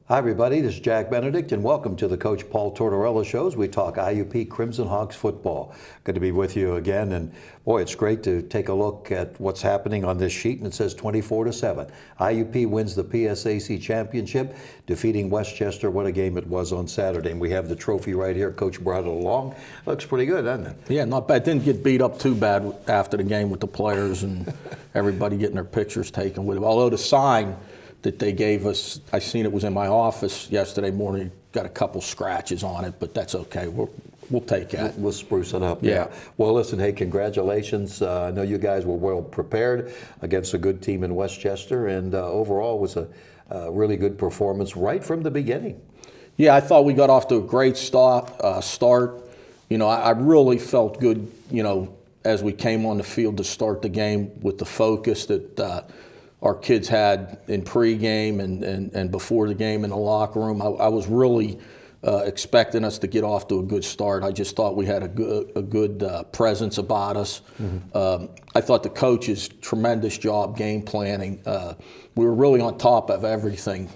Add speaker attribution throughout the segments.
Speaker 1: Hi, everybody. This is Jack Benedict, and welcome to the Coach Paul Tortorella shows. We talk IUP Crimson Hawks football. Good to be with you again, and boy, it's great to take a look at what's happening on this sheet, and it says 24-7. IUP wins the PSAC championship, defeating Westchester. What a game it was on Saturday, and we have the trophy right here. Coach brought it along. Looks pretty good, doesn't it?
Speaker 2: Yeah, not bad. Didn't get beat up too bad after the game with the players and everybody getting their pictures taken with it. Although the sign that they gave us, I seen it was in my office yesterday morning, got a couple scratches on it, but that's okay. We'll take that.
Speaker 1: We'll spruce it up.
Speaker 2: Yeah.
Speaker 1: Well, listen, hey, congratulations. I know you guys were well prepared against a good team in Westchester, and overall was a really good performance right from the beginning.
Speaker 2: Yeah, I thought we got off to a great start. You know, I really felt good, you know, as we came on the field to start the game with the focus that our kids had in pregame and before the game in the locker room. I was really expecting us to get off to a good start. I just thought we had a good presence about us. Mm-hmm. I thought the coaches, tremendous job game planning. We were really on top of everything.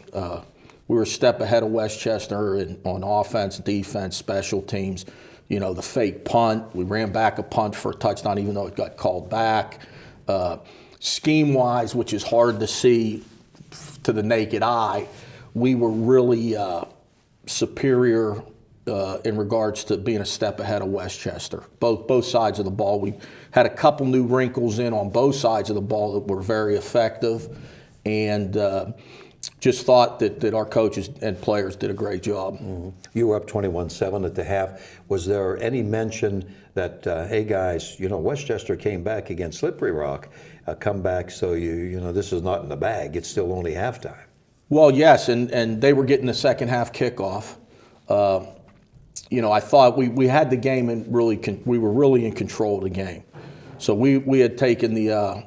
Speaker 2: We were a step ahead of Westchester on offense, defense, special teams. You know, the fake punt. We ran back a punt for a touchdown even though it got called back. Scheme-wise, which is hard to see to the naked eye, we were really superior in regards to being a step ahead of Westchester. Both sides of the ball. We had a couple new wrinkles in on both sides of the ball that were very effective, and just thought that our coaches and players did a great job.
Speaker 1: Mm-hmm. You were up 21-7 at the half. Was there any mention that, hey guys, you know, Westchester came back against Slippery Rock, come back, so you know this is not in the bag. It's still only halftime.
Speaker 2: Well, yes, and they were getting the second half kickoff. You know, I thought we had the game and we were really in control of the game. So we had taken the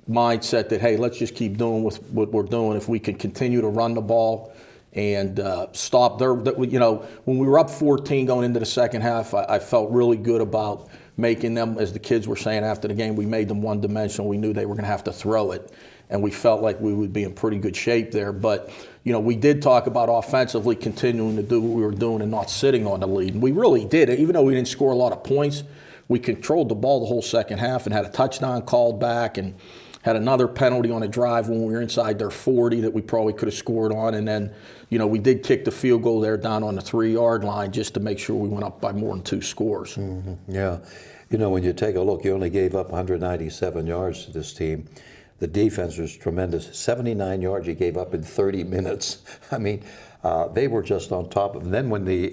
Speaker 2: mindset that, hey, let's just keep doing what we're doing. If we can continue to run the ball and stop their, you know, when we were up 14 going into the second half, I felt really good about making them, as the kids were saying after the game, we made them one-dimensional. We knew they were going to have to throw it, and we felt like we would be in pretty good shape there. But, you know, we did talk about offensively continuing to do what we were doing and not sitting on the lead. And we really did. Even though we didn't score a lot of points, we controlled the ball the whole second half and had a touchdown called back and had another penalty on a drive when we were inside their 40 that we probably could have scored on. And then, you know, we did kick the field goal there down on the 3-yard line just to make sure we went up by more than 2 scores.
Speaker 1: Mm-hmm. Yeah. You know, when you take a look, you only gave up 197 yards to this team. The defense was tremendous. 79 yards you gave up in 30 minutes. I mean, they were just on top of it. And then when the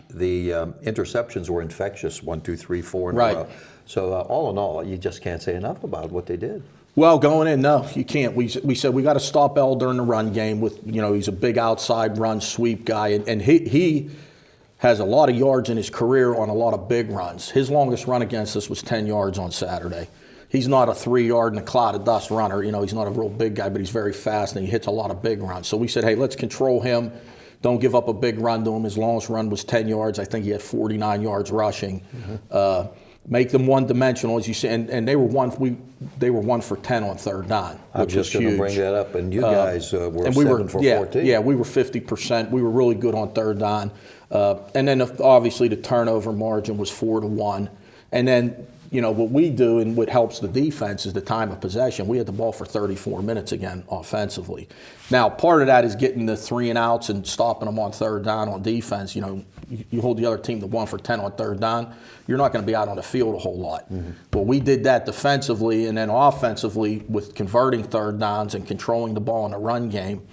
Speaker 1: interceptions were infectious, 1, 2, 3, 4 in a row. So all in all, you just can't say enough about what they did.
Speaker 2: Well, going in, no, you can't. We said we got to stop Elder in the run game with, you know, he's a big outside run sweep guy, and he has a lot of yards in his career on a lot of big runs. His longest run against us was 10 yards on Saturday. He's not a 3-yard in a cloud of dust runner. You know, he's not a real big guy, but he's very fast and he hits a lot of big runs. So we said, hey, let's control him. Don't give up a big run to him. His longest run was 10 yards. I think he had 49 yards rushing. Mm-hmm. Make them one-dimensional, as you say, and they were 1 for 10 on third down.
Speaker 1: I was just going to bring that up, and you guys were 7 for 14.
Speaker 2: Yeah, we were 50%. We were really good on third down, and then obviously the turnover margin was 4-1, and then, you know, what we do and what helps the defense is the time of possession. We had the ball for 34 minutes again offensively. Now, part of that is getting the 3 and outs and stopping them on third down on defense. You know, you hold the other team to 1 for 10 on third down, you're not going to be out on the field a whole lot. Mm-hmm. But we did that defensively, and then offensively with converting third downs and controlling the ball in the run game,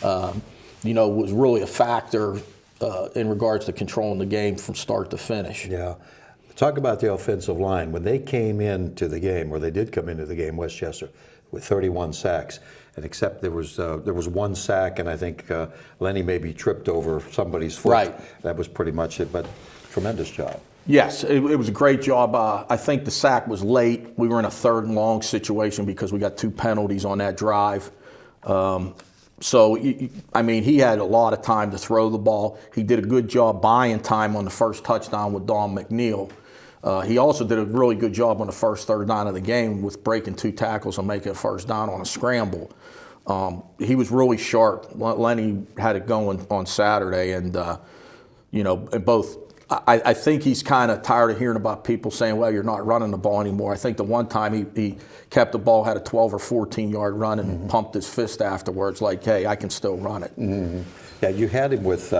Speaker 2: you know, was really a factor in regards to controlling the game from start to finish.
Speaker 1: Yeah. Talk about the offensive line. When they came into the game, or they did come into the game, Westchester, with 31 sacks, and except there was 1 sack, and I think Lenny maybe tripped over somebody's foot.
Speaker 2: Right.
Speaker 1: That was pretty much it, but tremendous job.
Speaker 2: Yes, it was a great job. I think the sack was late. We were in a 3rd and long situation because we got 2 penalties on that drive. So, I mean, he had a lot of time to throw the ball. He did a good job buying time on the first touchdown with Don McNeil. He also did a really good job on the first third down of the game with breaking 2 tackles and making a first down on a scramble. He was really sharp. Lenny had it going on Saturday, and and both. I think he's kind of tired of hearing about people saying, well, you're not running the ball anymore. I think the one time he kept the ball, had a 12 or 14-yard run and pumped his fist afterwards like, hey, I can still run it.
Speaker 1: Yeah, you had him with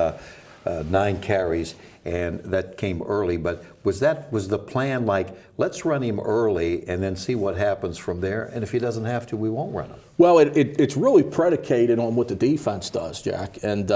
Speaker 1: 9 carries, and that came early. But was the plan like, let's run him early and then see what happens from there? And if he doesn't have to, we won't run him.
Speaker 2: Well, it's really predicated on what the defense does, Jack. And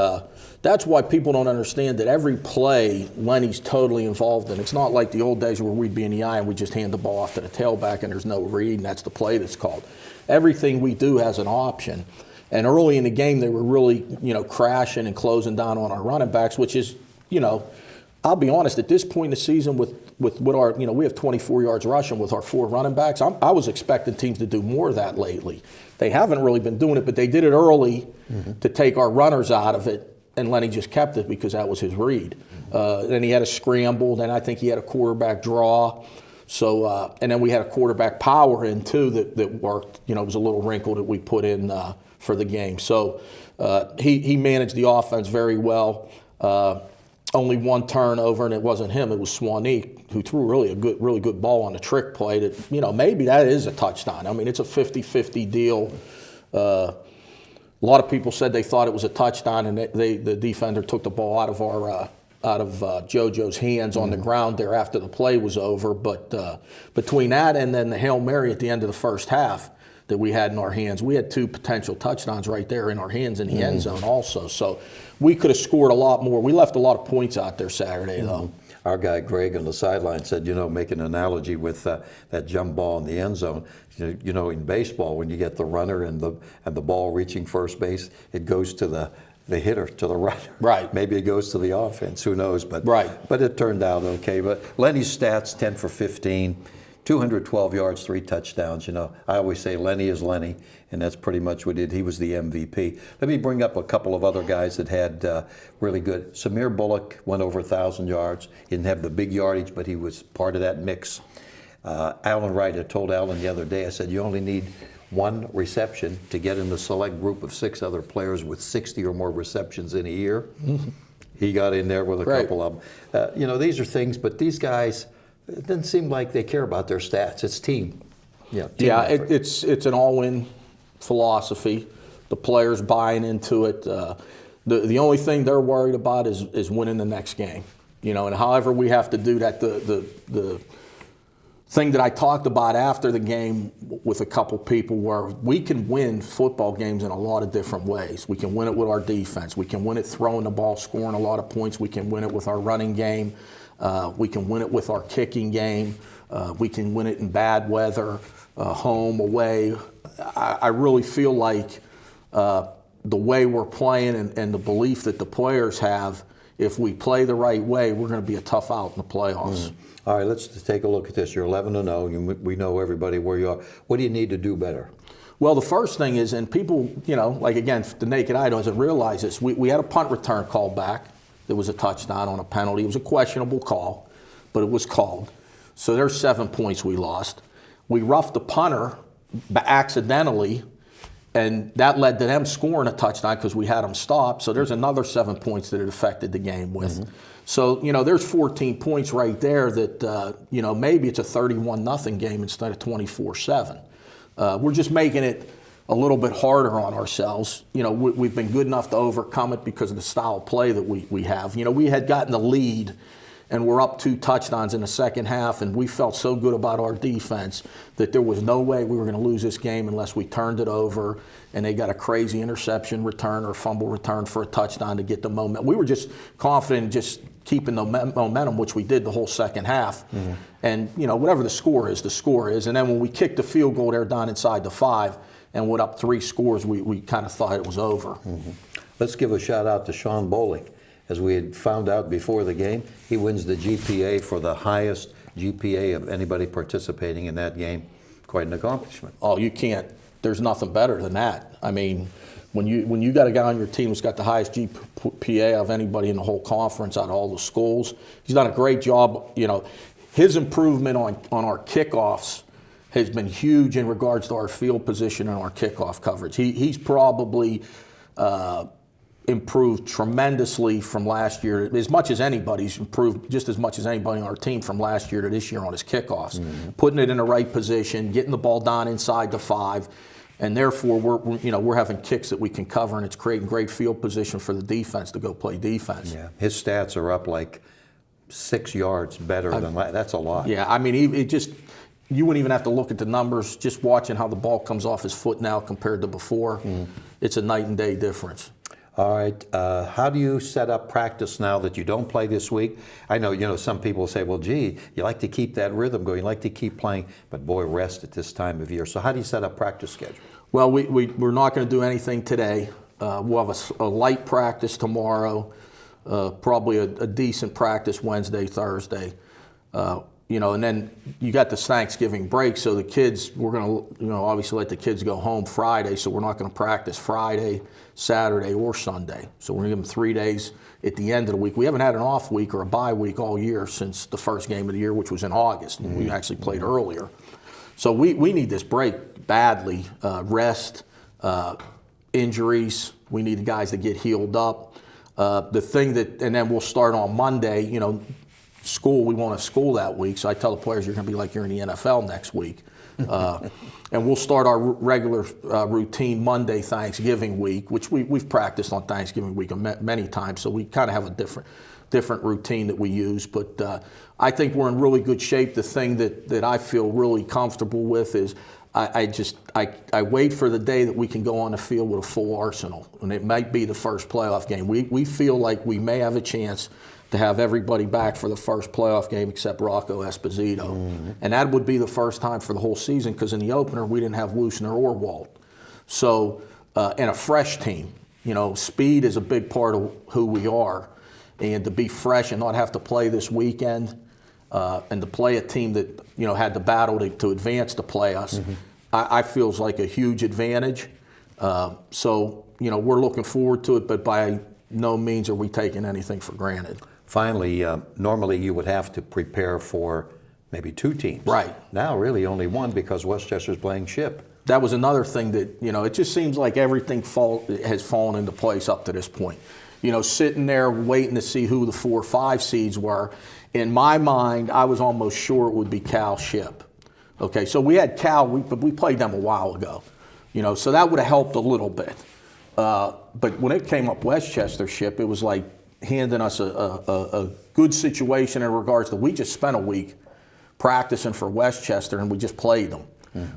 Speaker 2: that's why people don't understand that every play Lenny's totally involved in. It's not like the old days where we'd be in the eye and we just hand the ball off to the tailback and there's no read and that's the play that's called. Everything we do has an option. And early in the game, they were really, crashing and closing down on our running backs, which is, I'll be honest, at this point in the season with our, we have 24 yards rushing with our 4 running backs. I was expecting teams to do more of that lately. They haven't really been doing it, but they did it early to take our runners out of it, and Lenny just kept it because that was his read. Then he had a scramble, then I think he had a quarterback draw. So, and then we had a quarterback power in too that worked. It was a little wrinkle that we put in for the game. So he managed the offense very well. Only 1 turnover, and it wasn't him. It was Swanee who threw really good ball on the trick play that, maybe that is a touchdown. I mean, it's a 50-50 deal. A lot of people said they thought it was a touchdown, and the defender took the ball out of JoJo's hands on the ground there after the play was over. But between that and then the Hail Mary at the end of the first half that we had in our hands, we had 2 potential touchdowns right there in our hands in the end zone also. So we could have scored a lot more. We left a lot of points out there Saturday, though.
Speaker 1: Our guy Greg on the sideline said, make an analogy with that jump ball in the end zone. In baseball, when you get the runner and the ball reaching first base, it goes to the hitter, to the runner. Right. Maybe it goes to the offense. Who knows? But But it turned out okay. But Lenny's stats: 10 for 15. 212 yards, 3 touchdowns. I always say Lenny is Lenny, and that's pretty much what he did. He was the MVP. Let me bring up a couple of other guys that had really good. Samir Bullock went over 1,000 yards. He didn't have the big yardage, but he was part of that mix. Alan Wright, I told Alan the other day, I said, you only need 1 reception to get in the select group of 6 other players with 60 or more receptions in a year. He got in there with a couple of them. These are things, but these guys, it doesn't seem like they care about their stats. It's team.
Speaker 2: It's an all-in philosophy. The players buying into it. The only thing they're worried about is winning the next game. And however we have to do that, the thing that I talked about after the game with a couple people where we can win football games in a lot of different ways. We can win it with our defense. We can win it throwing the ball, scoring a lot of points. We can win it with our running game. We can win it with our kicking game. We can win it in bad weather, home, away. I really feel like the way we're playing and the belief that the players have, if we play the right way, we're going to be a tough out in the playoffs.
Speaker 1: All right, let's take a look at this. You're 11-0. We know everybody where you are. What do you need to do better?
Speaker 2: Well, the first thing is, and people, again, the naked eye doesn't realize this, we had a punt return called back. There was a touchdown on a penalty. It was a questionable call, but it was called. So there's 7 points we lost. We roughed the punter accidentally, and that led to them scoring a touchdown because we had them stopped. So there's another 7 points that it affected the game with. So, there's 14 points right there that, maybe it's a 31-0 game instead of 24-7. We're just making it a little bit harder on ourselves. We've been good enough to overcome it because of the style of play that we have. We had gotten the lead and we're up 2 touchdowns in the second half, and we felt so good about our defense that there was no way we were going to lose this game unless we turned it over and they got a crazy interception return or fumble return for a touchdown to get the momentum. We were just confident in just keeping the momentum, which we did the whole second half. And, whatever the score is, the score is. And then when we kicked the field goal there down inside the 5, and went up 3 scores, we kind of thought it was over.
Speaker 1: Let's give a shout out to Sean Bowling. As we had found out before the game, he wins the GPA for the highest GPA of anybody participating in that game. Quite an accomplishment.
Speaker 2: Oh, you can't. There's nothing better than that. I mean, when you got a guy on your team who's got the highest GPA of anybody in the whole conference out of all the schools, he's done a great job. His improvement on our kickoffs has been huge in regards to our field position and our kickoff coverage. He's probably improved tremendously from last year, as much as anybody's improved, just as much as anybody on our team from last year to this year on his kickoffs. Putting it in the right position, getting the ball down inside the 5, and therefore we're having kicks that we can cover, and it's creating great field position for the defense to go play defense.
Speaker 1: Yeah, his stats are up like 6 yards better than last. That's a lot.
Speaker 2: Yeah, I mean, you wouldn't even have to look at the numbers. Just watching how the ball comes off his foot now compared to before, it's a night and day difference.
Speaker 1: All right. How do you set up practice now that you don't play this week? I know, some people say, well, gee, you like to keep that rhythm going, you like to keep playing, but boy, rest at this time of year. So how do you set up practice schedule?
Speaker 2: Well, we're not going to do anything today. We'll have a light practice tomorrow, probably a decent practice Wednesday, Thursday. And then you got this Thanksgiving break, so the kids, we're going to, obviously let the kids go home Friday, so we're not going to practice Friday, Saturday, or Sunday. So we're going to give them 3 days at the end of the week. We haven't had an off week or a bye week all year since the first game of the year, which was in August. We actually played earlier. So we need this break badly. Rest, injuries. We need the guys to get healed up. And then we'll start on Monday, school, we want to school that week, so I tell the players you're going to be like you're in the NFL next week. And we'll start our regular routine Monday, Thanksgiving week, which we've practiced on Thanksgiving week many times, so we kind of have a different routine that we use. But I think we're in really good shape. The thing that I feel really comfortable with is I wait for the day that we can go on the field with a full arsenal, and it might be the first playoff game. We feel like we may have a chance to have everybody back for the first playoff game except Rocco Esposito. And that would be the first time for the whole season, because in the opener we didn't have Woosner or Walt. So, and a fresh team. Speed is a big part of who we are. And to be fresh and not have to play this weekend, and to play a team that, had to battle to advance to play us, I feels like a huge advantage. So, we're looking forward to it, but by no means are we taking anything for granted.
Speaker 1: Finally, normally you would have to prepare for maybe 2 teams.
Speaker 2: Right.
Speaker 1: Now really only 1, because Westchester's playing Ship.
Speaker 2: That was another thing that, it just seems like everything has fallen into place up to this point. Sitting there waiting to see who the 4 or 5 seeds were. In my mind, I was almost sure it would be Cal Ship. Okay, so we had Cal, but we played them a while ago. So that would have helped a little bit. But when it came up Westchester Ship, it was like handing us a good situation in regards to, we just spent a week practicing for Westchester and we just played them.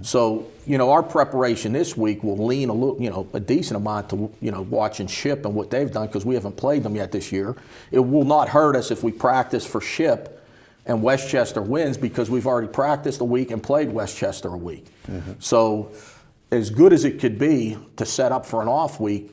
Speaker 2: So, our preparation this week will lean a little, a decent amount to, watching Ship and what they've done, because we haven't played them yet this year. It will not hurt us if we practice for Ship and Westchester wins, because we've already practiced a week and played Westchester a week. So, as good as it could be to set up for an off week,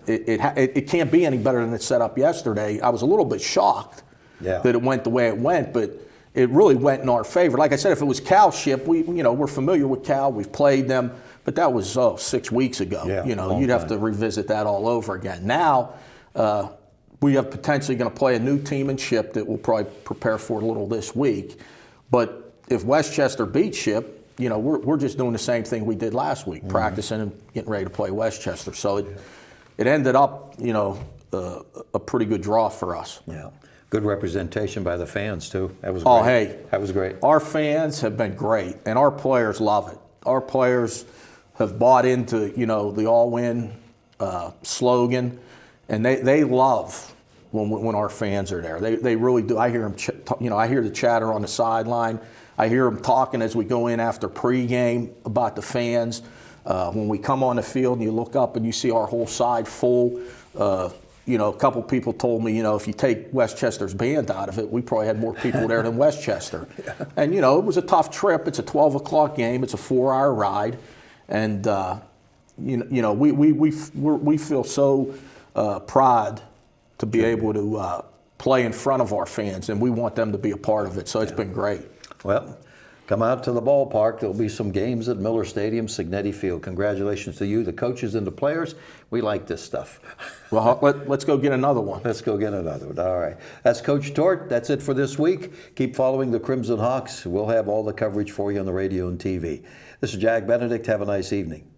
Speaker 2: it can't be any better than it set up yesterday. I was a little bit shocked that it went the way it went, but it really went in our favor. Like I said, if it was Cal Ship, we're familiar with Cal, we've played them, but that was 6 weeks ago. You'd have to revisit that all over again. Now, we are potentially going to play a new team in Ship that we'll probably prepare for a little this week. But if Westchester beats Ship, we're just doing the same thing we did last week, practicing and getting ready to play Westchester. So it ended up, a pretty good draw for us.
Speaker 1: Yeah. Good representation by the fans, too. That was great.
Speaker 2: Oh, hey.
Speaker 1: That was great.
Speaker 2: Our fans have been great, and our players love it. Our players have bought into, the all-win slogan, and they love when our fans are there. They really do. I hear them, I hear the chatter on the sideline. I hear them talking as we go in after pregame about the fans. When we come on the field and you look up and you see our whole side full, a couple people told me, if you take Westchester's band out of it, we probably had more people there than Westchester. And, it was a tough trip. It's a 12 o'clock game. It's a 4-hour ride. And, we feel so proud to be able to play in front of our fans, and we want them to be a part of it. So it's been great.
Speaker 1: Well, Come out to the ballpark. There'll be some games at Miller Stadium, Signetti Field. Congratulations to you, the coaches and the players. We like this stuff.
Speaker 2: Well, let's go get another one.
Speaker 1: Let's go get another one. All right. That's Coach Tort. That's it for this week. Keep following the Crimson Hawks. We'll have all the coverage for you on the radio and TV. This is Jack Benedict. Have a nice evening.